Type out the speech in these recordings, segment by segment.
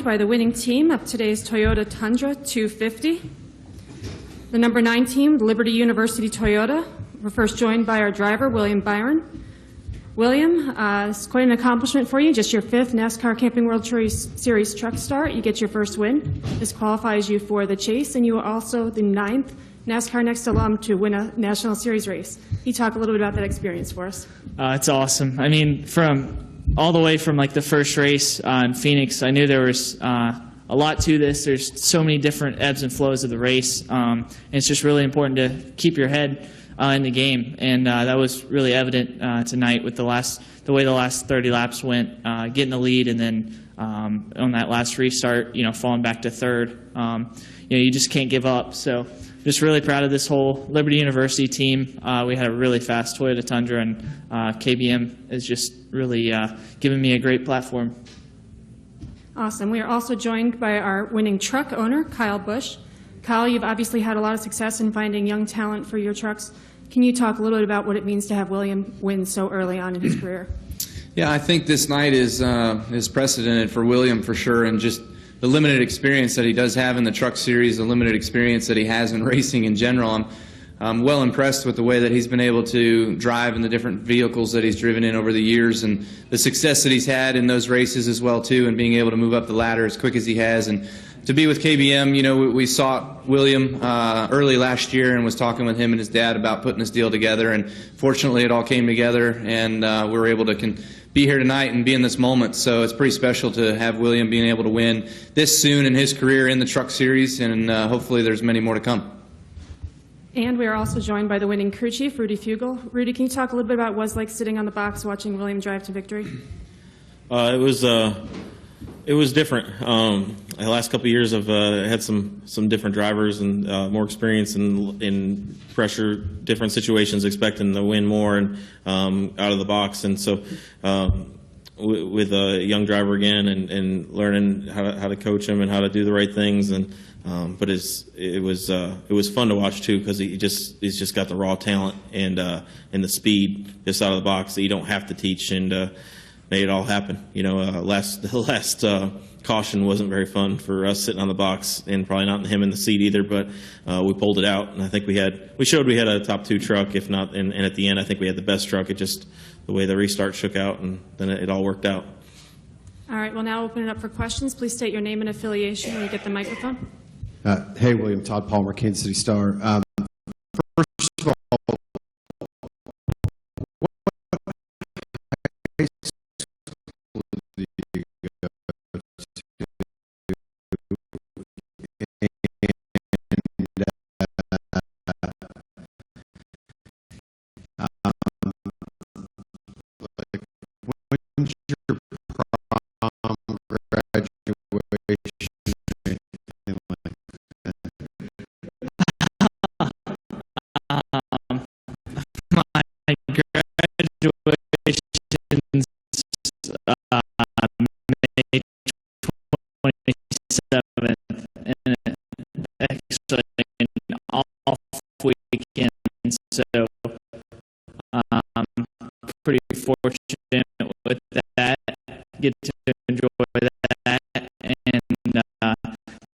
joined by the winning team of today's Toyota Tundra 250. The number 9 team, Liberty University Toyota. We're first joined by our driver, William Byron. William, it's quite an accomplishment for you. Just your 5th NASCAR Camping World Series truck start. You get your first win. This qualifies you for the chase, and you are also the 9th NASCAR Next alum to win a National Series race. Can you talk a little bit about that experience for us? It's awesome. I mean, all the way from like the first race in Phoenix, I knew there was a lot to this. There's so many different ebbs and flows of the race. And it's just really important to keep your head in the game, and that was really evident tonight with the way the last 30 laps went, getting the lead, and then on that last restart, falling back to 3rd. You just can't give up. So just really proud of this whole Liberty University team. We had a really fast Toyota Tundra, and KBM is just really giving me a great platform. Awesome. We are also joined by our winning truck owner, Kyle Busch. Kyle, you've obviously had a lot of success in finding young talent for your trucks. Can you talk a little bit about what it means to have William win so early on in his career? Yeah, I think this night is precedented for William for sure, and just the limited experience that he does have in the truck series, the limited experience that he has in racing in general. I'm well impressed with the way that he's been able to drive in the different vehicles that he's driven in over the years, and the success that he's had in those races as well too, and being able to move up the ladder as quick as he has. And to be with KBM, we saw William early last year and was talking with him and his dad about putting this deal together, and fortunately it all came together, and we were able to be here tonight and be in this moment. So it's pretty special to have William being able to win this soon in his career in the truck series, and hopefully there's many more to come. And we are also joined by the winning crew chief, Rudy Fugle. Rudy, can you talk a little bit about what it was like sitting on the box watching William drive to victory? It was different. The last couple of years I've had some different drivers and more experience in pressure, different situations, expecting to win more and out of the box. And so with a young driver again and learning how to coach him and how to do the right things, and but it was fun to watch too, because he's just got the raw talent and the speed just out of the box that you don't have to teach, and made it all happen. The last caution wasn't very fun for us sitting on the box, and probably not him in the seat either, but we pulled it out, and I think we showed we had a top 2 truck, if not, and at the end I think we had the best truck. It just, the way the restart shook out, and then it all worked out. All right, we'll now open it up for questions. Please state your name and affiliation when you get the microphone. Hey, William. Todd Palmer, Kansas City Star. First of all, So pretty fortunate with that, get to enjoy that. And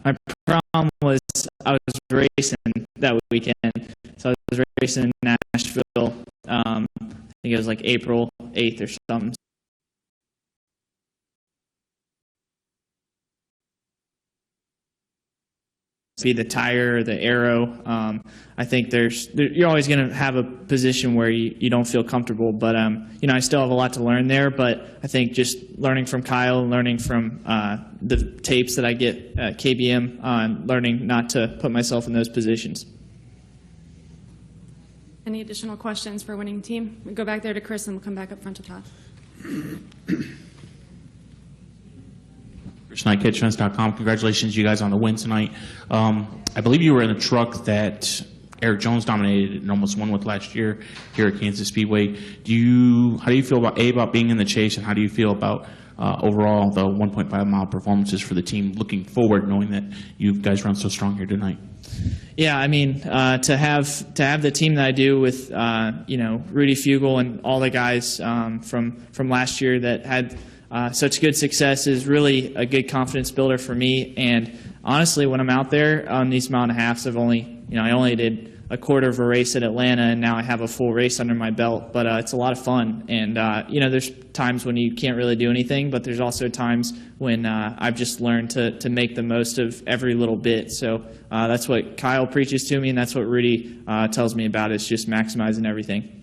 my problem was I was racing that weekend. So I was racing in Nashville, I think it was like April 8th or something. Be the tire or the aero. I think you're always going to have a position where you don't feel comfortable, but I still have a lot to learn there. But I think just learning from Kyle, learning from the tapes that I get at KBM, learning not to put myself in those positions. Any additional questions for winning team? We go back there to Chris, and we'll come back up front to Todd. Kitchens.com. Congratulations, you guys, on the win tonight. I believe you were in a truck that Eric Jones dominated and almost won with last year here at Kansas Speedway. How do you feel about being in the chase, and how do you feel about overall the 1.5-mile performances for the team looking forward, knowing that you guys run so strong here tonight? Yeah, I mean, to have the team that I do with Rudy Fugle and all the guys from last year that had such good success is really a good confidence builder for me. And honestly, when I'm out there on these mile and a halves, I only did a quarter of a race at Atlanta, and now I have a full race under my belt. But it's a lot of fun, and there's times when you can't really do anything, but there's also times when I've just learned to make the most of every little bit. So that's what Kyle preaches to me, and that's what Rudy tells me about. It's just maximizing everything.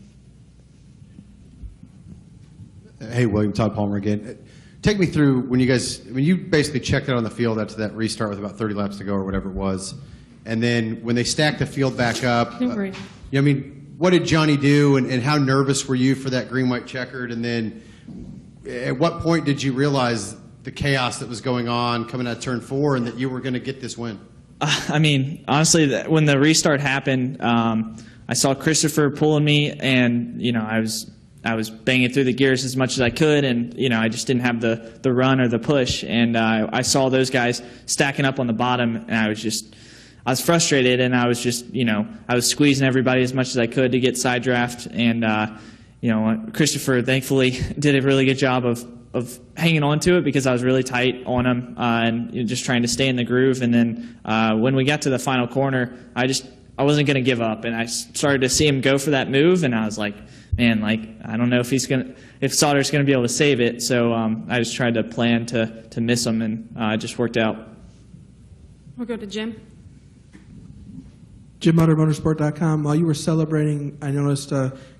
Hey, William, Todd Palmer again. Take me through when you basically checked out on the field after that restart with about 30 laps to go or whatever it was, and then when they stacked the field back up, what did Johnny do, and how nervous were you for that green-white checkered? And then at what point did you realize the chaos that was going on coming out of turn 4 and that you were going to get this win? Honestly, when the restart happened, I saw Christopher pulling me, and I was banging through the gears as much as I could, and I just didn't have the run or the push, and I saw those guys stacking up on the bottom, and I was frustrated, and I was just I was squeezing everybody as much as I could to get side draft, and Christopher thankfully did a really good job of hanging on to it because I was really tight on him and just trying to stay in the groove. And then when we got to the final corner, I wasn't going to give up, and I started to see him go for that move, and I was like, man, I don't know if Sauter's going to be able to save it. So I just tried to plan to miss him, and it just worked out. We'll go to Jim. Jim Mutter, Motorsport.com. While you were celebrating, I noticed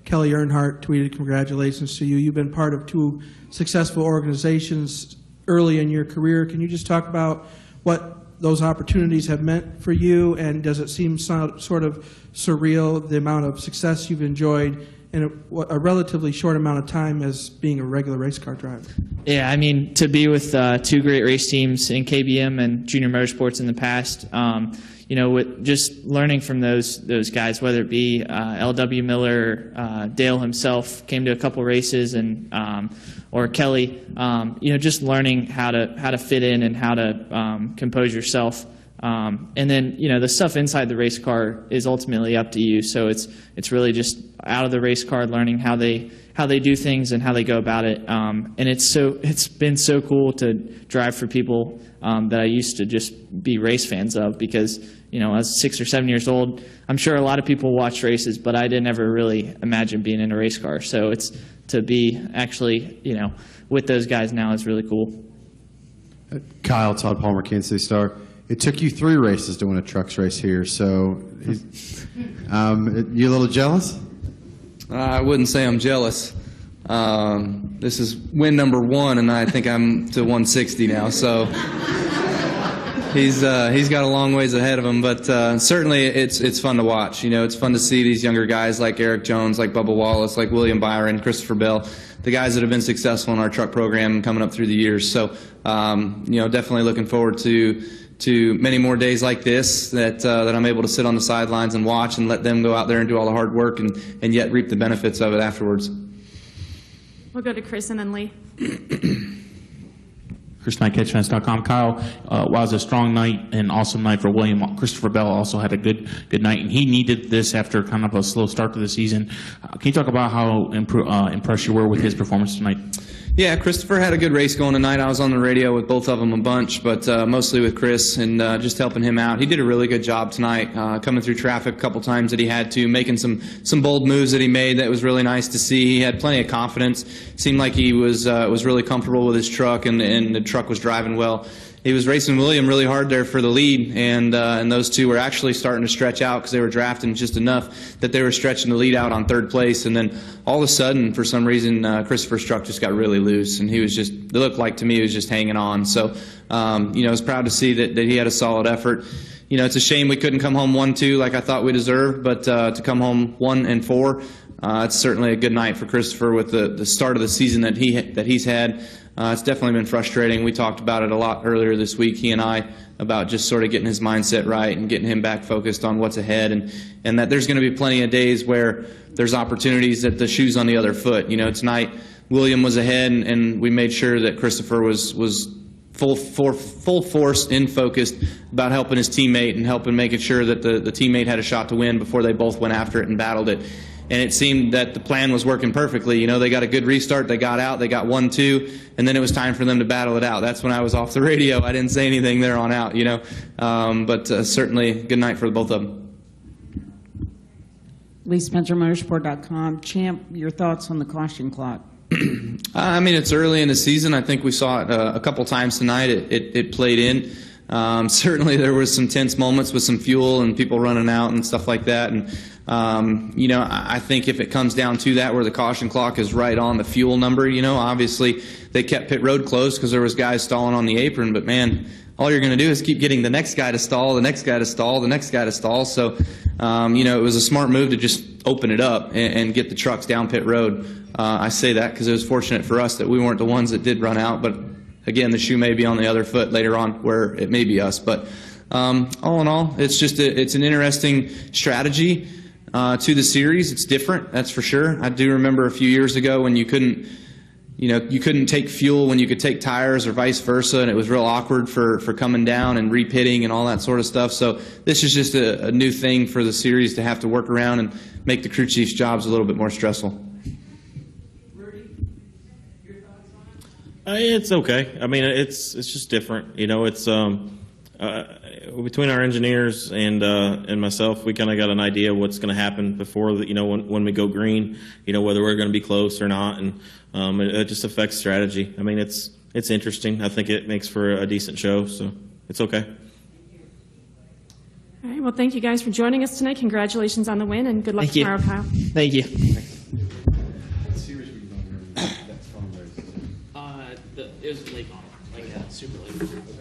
Kelly Earnhardt tweeted congratulations to you. You've been part of 2 successful organizations early in your career. Can you just talk about what those opportunities have meant for you, and does it seem sort of surreal, the amount of success you've enjoyed in a relatively short amount of time as being a regular race car driver? Yeah, to be with 2 great race teams in KBM and Junior Motorsports in the past, with just learning from those guys, whether it be L.W. Miller, Dale himself came to a couple races, and or Kelly, just learning how to fit in and how to compose yourself. And then the stuff inside the race car is ultimately up to you. So it's really just out of the race car, learning how they do things and how they go about it. And it's been so cool to drive for people that I used to just be race fans of, because I was 6 or 7 years old. I'm sure a lot of people watch races, but I didn't ever really imagine being in a race car. So it's to be actually with those guys now is really cool. Kyle, Todd Palmer, Kansas City Star. It took you 3 races to win a trucks race here, so you a little jealous? I wouldn't say I'm jealous. This is win number 1, and I think I'm to 160 now, so he's got a long ways ahead of him. But certainly it's fun to watch. It's fun to see these younger guys like Eric Jones, like Bubba Wallace, like William Byron, Christopher Bell, the guys that have been successful in our truck program coming up through the years. So definitely looking forward to many more days like this that I'm able to sit on the sidelines and watch and let them go out there and do all the hard work and yet reap the benefits of it afterwards. We'll go to Chris and then Lee. Chris Knight, CatchFans.com. Kyle, was a strong night and awesome night for William. Christopher Bell also had a good night, and he needed this after kind of a slow start to the season. Can you talk about how impressed you were with his performance tonight? Yeah, Christopher had a good race going tonight. I was on the radio with both of them a bunch, but mostly with Chris and just helping him out. He did a really good job tonight, coming through traffic a couple times that he had to, making some bold moves that he made. That was really nice to see. He had plenty of confidence. Seemed like he was really comfortable with his truck, and the truck was driving well. He was racing William really hard there for the lead, and those two were actually starting to stretch out because they were drafting just enough that they were stretching the lead out on 3rd place. And then all of a sudden, for some reason, Christopher's truck just got really loose, and it looked like to me he was just hanging on. So, I was proud to see that he had a solid effort. It's a shame we couldn't come home 1-2 like I thought we deserved, but to come home 1 and 4, it's certainly a good night for Christopher with the start of the season that he's had. It's definitely been frustrating. We talked about it a lot earlier this week, he and I, about just sort of getting his mindset right and getting him back focused on what's ahead, and that there's going to be plenty of days where there's opportunities that the shoe's on the other foot. Tonight William was ahead, and we made sure that Christopher was full force in focused about helping his teammate and making sure that the teammate had a shot to win before they both went after it and battled it. and it seemed that the plan was working perfectly. You know, they got a good restart, they got out, they got 1-2, and then it was time for them to battle it out. That's when I was off the radio. I didn't say anything there on out, you know. But certainly, good night for both of them. Lee Spencer, Motorsport.com. Champ, your thoughts on the caution clock? I mean, it's early in the season. I think we saw it a couple times tonight. It played in. Certainly, there was some tense moments with some fuel and people running out and stuff like that. And you know, I think if it comes down to that, where the caution clock is right on the fuel number, you know, obviously they kept pit road closed because there was guys stalling on the apron. But man, all you're going to do is keep getting the next guy to stall, the next guy to stall, the next guy to stall. So, you know, it was a smart move to just open it up and get the trucks down pit road. I say that because it was fortunate for us that we weren't the ones that did run out. But again, the shoe may be on the other foot later on where it may be us. But all in all, it's just it's an interesting strategy to the series. It's different, that's for sure. I do remember a few years ago when you couldn't take fuel when you could take tires or vice versa, and it was real awkward for coming down and repitting and all that sort of stuff. So this is just a new thing for the series to have to work around and make the crew chief's jobs a little bit more stressful. Rudy, your thoughts on It's okay. I mean, it's just different. You know, it's between our engineers and myself, we kind of got an idea of what's going to happen before the, you know, when we go green. You know, whether we're going to be close or not, and it just affects strategy. I mean, it's interesting. I think it makes for a decent show, so it's okay. All right, well, thank you guys for joining us tonight. Congratulations on the win, and good luck Thank you. tomorrow, Kyle. Thank you. It was late on, like super late.